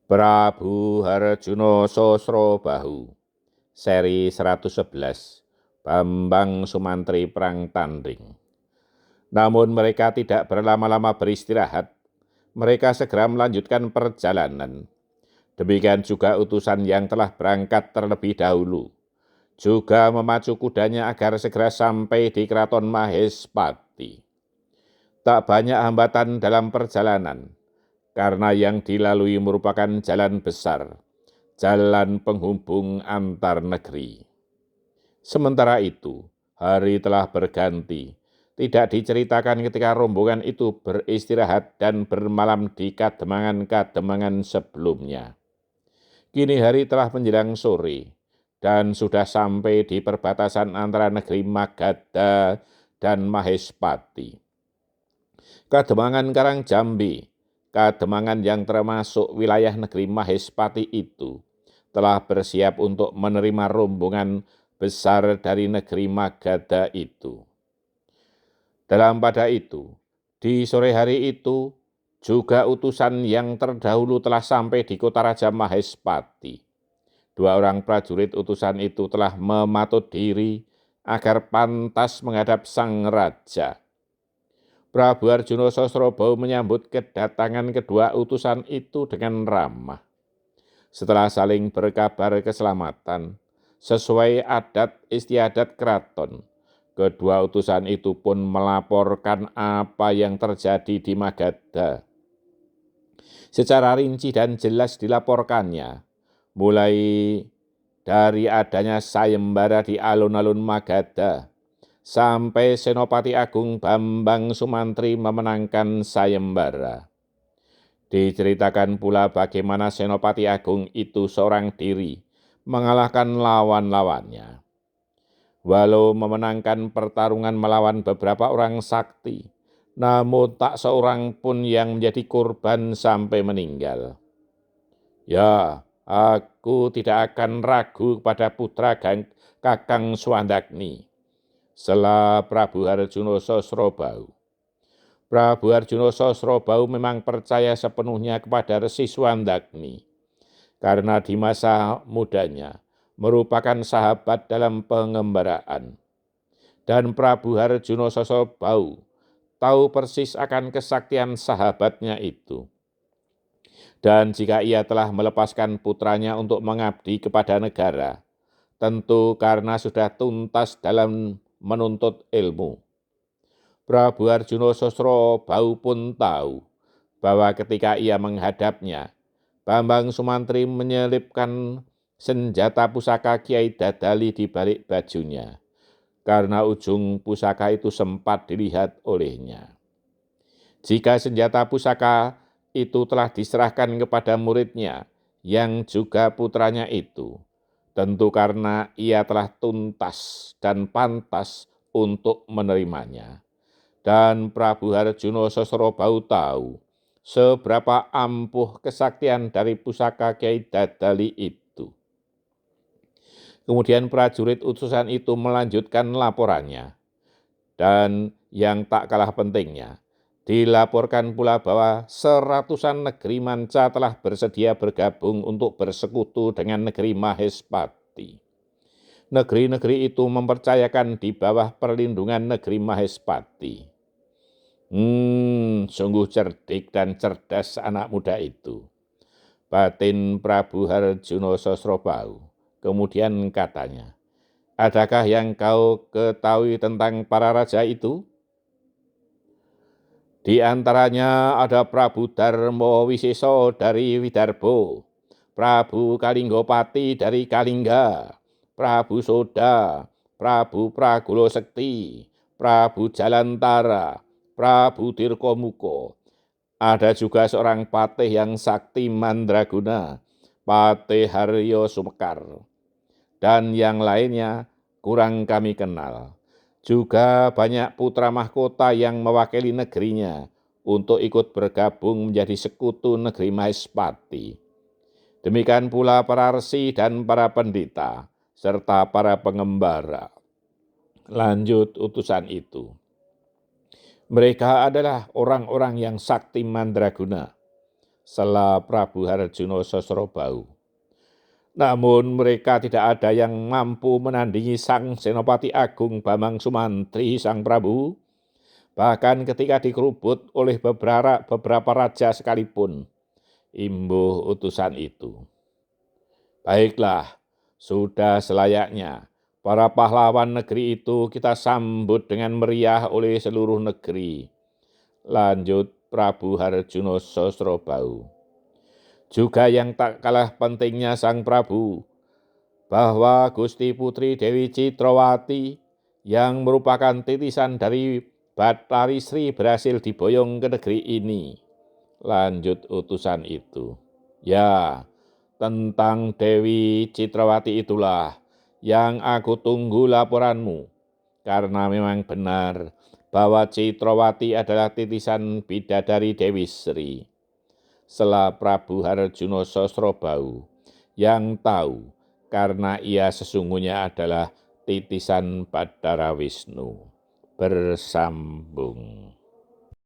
Prabu Harjuna Sosrobahu, seri 111, Bambang Sumantri Perang Tanding. Namun mereka tidak berlama-lama beristirahat, mereka segera melanjutkan perjalanan. Demikian juga utusan yang telah berangkat terlebih dahulu, juga memacu kudanya agar segera sampai di keraton Mahespati. Tak banyak hambatan dalam perjalanan, karena yang dilalui merupakan jalan besar, jalan penghubung antar negeri. Sementara itu, hari telah berganti. Tidak diceritakan ketika rombongan itu beristirahat dan bermalam di kademangan-kademangan sebelumnya. Kini hari telah menjelang sore, dan sudah sampai di perbatasan antara negeri Magadha dan Mahespati. Kademangan Karangjambi, kademangan yang termasuk wilayah negeri Mahespati itu, telah bersiap untuk menerima rombongan besar dari negeri Magadha itu. Dalam pada itu, di sore hari itu, juga utusan yang terdahulu telah sampai di kota Raja Mahespati. Dua orang prajurit utusan itu telah mematut diri agar pantas menghadap sang raja. Prabu Harjuna Sosrobahu menyambut kedatangan kedua utusan itu dengan ramah. Setelah saling berkabar keselamatan, sesuai adat istiadat keraton, kedua utusan itu pun melaporkan apa yang terjadi di Magadha. Secara rinci dan jelas dilaporkannya, mulai dari adanya sayembara di alun-alun Magadha, sampai Senopati Agung Bambang Sumantri memenangkan sayembara. Diceritakan pula bagaimana Senopati Agung itu seorang diri mengalahkan lawan-lawannya. Walau memenangkan pertarungan melawan beberapa orang sakti, namun tak seorang pun yang menjadi korban sampai meninggal. Ya, aku tidak akan ragu pada putra Kakang Swandagni, sela Prabu Harjuna Sosrobahu. Prabu Harjuna Sosrobahu memang percaya sepenuhnya kepada Resi Swandagni, karena di masa mudanya merupakan sahabat dalam pengembaraan. Dan Prabu Harjuna Sosrobahu tahu persis akan kesaktian sahabatnya itu. Dan jika ia telah melepaskan putranya untuk mengabdi kepada negara, tentu karena sudah tuntas dalam menuntut ilmu. Prabu Harjuna Sosrobahu pun tahu bahwa ketika ia menghadapnya, Bambang Sumantri menyelipkan senjata pusaka Kiai Dadali di balik bajunya, karena ujung pusaka itu sempat dilihat olehnya. Jika senjata pusaka itu telah diserahkan kepada muridnya, yang juga putranya itu, tentu karena ia telah tuntas dan pantas untuk menerimanya. Dan Prabu Harjuna Sosrobahu tahu seberapa ampuh kesaktian dari pusaka Kiai Dadali itu. Kemudian prajurit utusan itu melanjutkan laporannya. Dan yang tak kalah pentingnya, dilaporkan pula bahwa seratusan negeri manca telah bersedia bergabung untuk bersekutu dengan negeri Mahespati. Negeri-negeri itu mempercayakan di bawah perlindungan negeri Mahespati. Sungguh cerdik dan cerdas anak muda itu, batin Prabu Harjuna Sosrobahu. Kemudian katanya, adakah yang kau ketahui tentang para raja itu? Di antaranya ada Prabu Darma Wiseso dari Widarbo, Prabu Kalinggopati dari Kalingga, Prabu Soda, Prabu Pragulo Sekti, Prabu Jalantara, Prabu Dirkomuko. Ada juga seorang patih yang sakti mandraguna, Patih Haryo Sumekar, dan yang lainnya kurang kami kenal. Juga banyak putra mahkota yang mewakili negerinya untuk ikut bergabung menjadi sekutu negeri Mahespati. Demikian pula para resi dan para pendeta, serta para pengembara. Lanjut utusan itu. Mereka adalah orang-orang yang sakti mandraguna, sela Prabu Harjuna Sosrobau. Namun mereka tidak ada yang mampu menandingi Sang Senopati Agung Bambang Sumantri Sang Prabu. Bahkan ketika dikerubut oleh beberapa raja sekalipun, imbuh utusan itu. Baiklah, sudah selayaknya para pahlawan negeri itu kita sambut dengan meriah oleh seluruh negeri. Lanjut Prabu Harjuna Sosrobau. Juga yang tak kalah pentingnya Sang Prabu, bahwa Gusti Putri Dewi Citrawati yang merupakan titisan dari Bathari Sri berhasil diboyong ke negeri ini. Lanjut utusan itu. Ya, tentang Dewi Citrawati itulah yang aku tunggu laporanmu, karena memang benar bahwa Citrawati adalah titisan bidadari Dewi Sri. Sela Prabu Harjuna Sosrobau yang tahu karena ia sesungguhnya adalah titisan Bathara Wisnu. Bersambung.